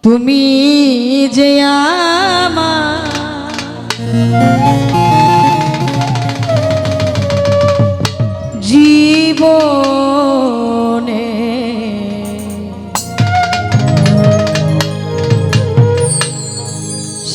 তুমি যে আমার জীবনে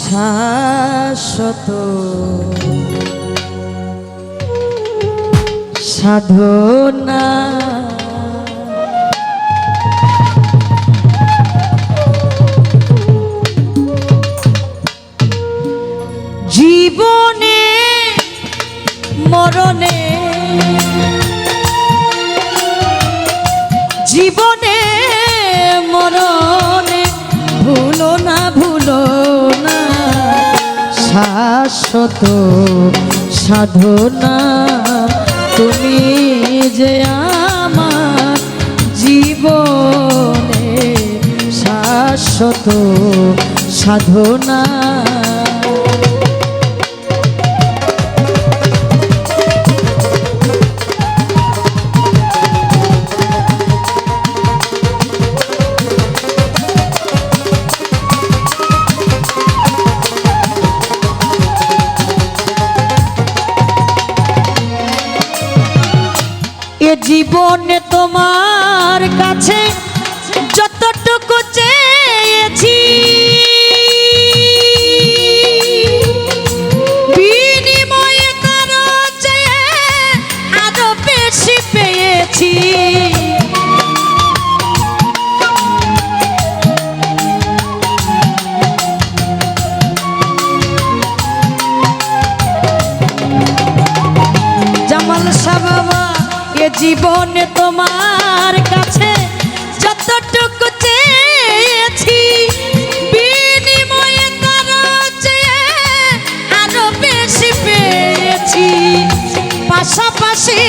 শাশ্বত সাধনা জীবনে মরণে জীবনে মরণে ভুলো না শাশ্বত সাধনা তুমি যে আমার জীবনে শাশ্বত সাধনা এ জীবনে তোমার কাছে যতটুকু চেয়েছি বিনিময়ে তার চেয়ে আরো বেশি পেয়েছি জামাল সাবাবা এ জীবনে তোমার কাছে যতটুকু চেয়েছি বিনিময়ে তার চেয়ে আরো বেশি পেয়েছি পাশাপাশি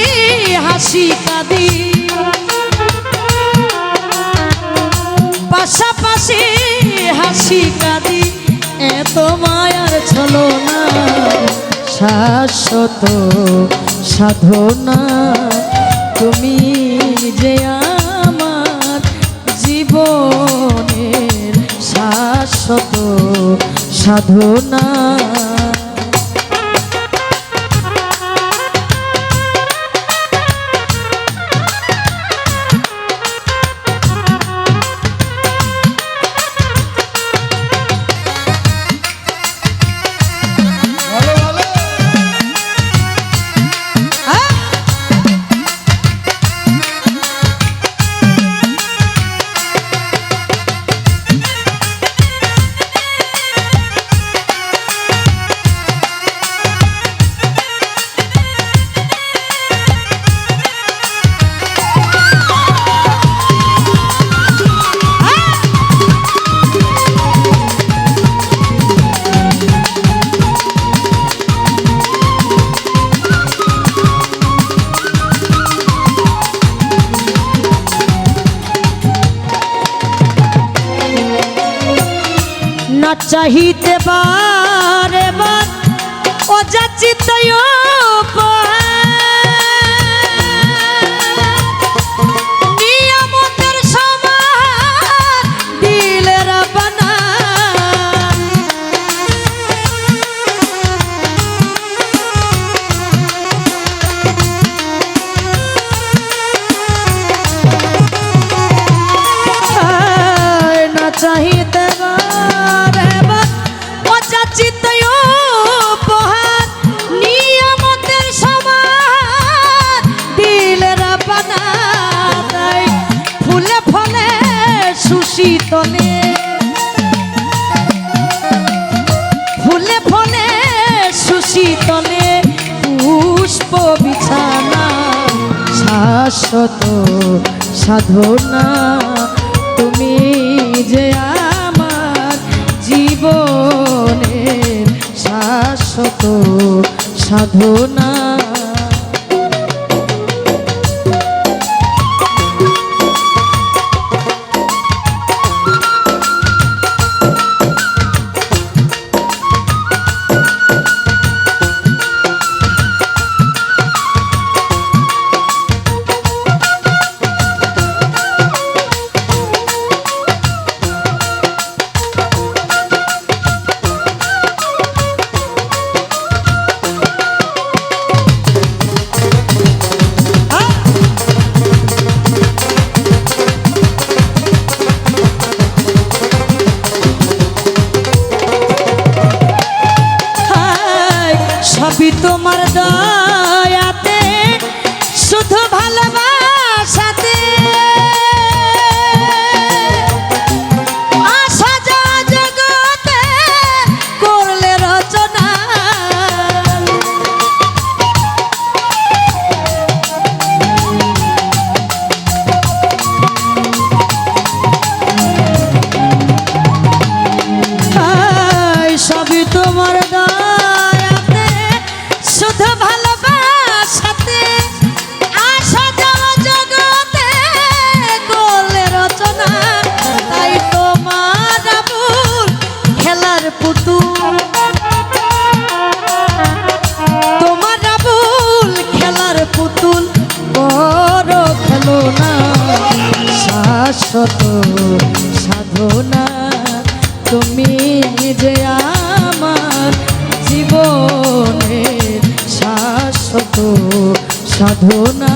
হাসি কাঁদি পাশাপাশি হাসি কাঁদি এত মায়ার ছলনা শাশ্বত সাধনা তুমি যে আমার জীবনের শাশ্বত সাধনা না চাহিতে বারে বার অযাচিত নিয়ামতের সমান দিলের বানা না চাহিতে নিয়ামতের সমান দিলের বানা ফুলে ফলে সুশীতলে ফুলে ফলে সুশীতলে পুষ্প বিছানা শাশ্বত সাধনা তুমি যে আমার জীবনের শাশ্বত সাধনা তোমার দয়াতে শুধু ভালোবাসাতে আসা যাওয়া জগতে করলে রচনা সবই তোমার দয়াতে শুধু ভালোবাসাতে আসা যাওয়া জগতে করলে রচনা তাই তোমার আবুল খেলার পুতুল তোমার আবুল খেলার পুতুল বড় খেলো না শাশ্বত সাধনা তুমি যে আমার জীবনের শাশ্বত সাধনা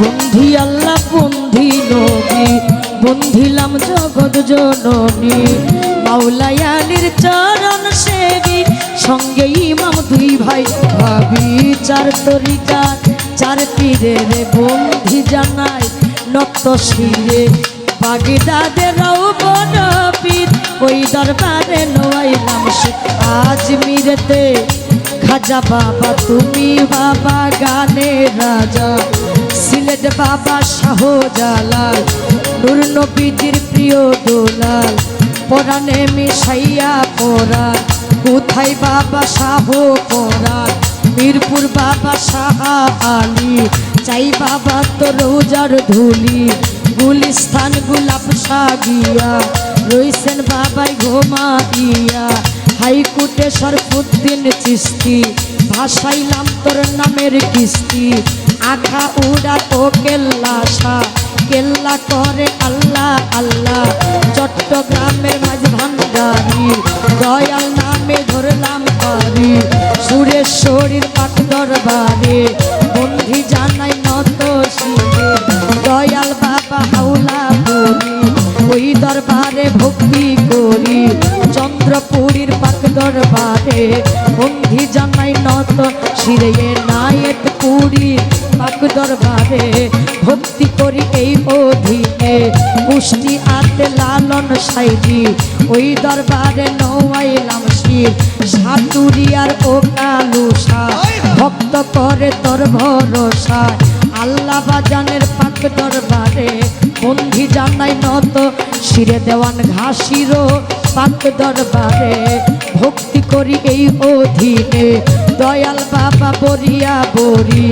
বন্ধি আল্লাহ বন্ধি নবী বন্ধিলাম জগৎ জননী মাওলাই আলীর চরণ সেবী সঙ্গে ইমাম দুই ভাই ভাবি চার তরিকা চার পীরের বন্ধি জানাই নত শিরে বাগদাদেরও বড় পীর ওই দরবারে নোয়াইলাম সে আজমিরেতে খাজা বাবা তুমি বাবা গানের রাজা সিলেট বাবা শাহজালাল নূর নবীজির প্রিয় দোলাল পরাণে মিশাইয়া পরাণ কোথায় বাবা শাহ পরাণ মিরপুর বাবা শাহ আলী চাই বাবা তো রোজার ধুলি গুলিস্তান গোলাপ সাগিয়া রইছেন বাবাই ঘুমাইয়া হাইকোর্টে শরফুদ্দিন চিস্তি ভাসাইলাম তোর নামের কিস্তি আখা উড়া ও কেল্লা কেল্লা করে আল্লাহ আল্লাহ চট্টগ্রামের মাঝ ভান্ডারি দয়াল নামে ধরলাম পারি সুরেশ্বরীর পাক দরবারে বন্ধি জানাই নত শিরে দয়াল বাবা হাওলা বলি ওই দরবারে ভক্তি করি চন্দ্রপুরীর পাক দরবারে বন্ধি জানাই নত শিরে নায়েক পুরী পাক দরবারে ভক্তি করি এই অধীনে পুষ্টি আতে লালন সাইজি ওই দরবারে নওয়াইলাম শির সাতুরিয়ার ও কালুসা ভক্ত করে তোর ভরসা আল্লাহ বাজানের পাক দরবারে বন্ধি জানাই নত শিরে দেওয়ান ঘাসিরও পাক দরবারে ভক্তি করি এই অধীনে দয়াল বাবা বরিয়া বরি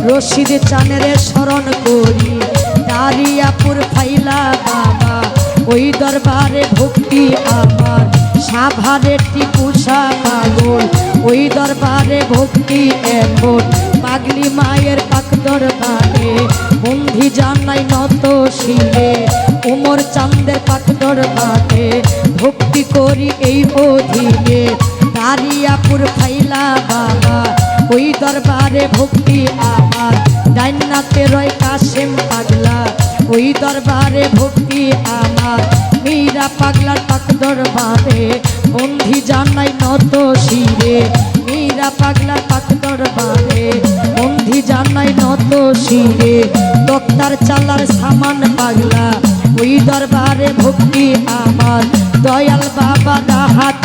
রশিদ চানের স্মরণ করি দারিয়াপুর ফাইলা বাবা ওই দরবারে ভক্তি আমার সাভারের টিপুষা পাগল ওই দরবারে ভক্তি এখন পাগলি মায়ের পাক দরবারে বন্ধি জানাই নত শিরে উমর চান্দের পাক দরবারে ভক্তি করি এই অধীনে দারিয়াপুর ফাইলা বাবা ওই দরবারে ভক্তি আমার ডাইনাতে রয় কাশেম পাগলা ওই দরবারে ভক্তি আমার মীরা পাগলার পাক দরবারে বন্ধি জানাই নত শিরে মীরা পাগলার পাক দরবারে বন্ধি জানাই নত শিরে দক্তার চালার সামান পাগলা ওই দরবারে ভক্তি আমার দয়াল বাবা হাত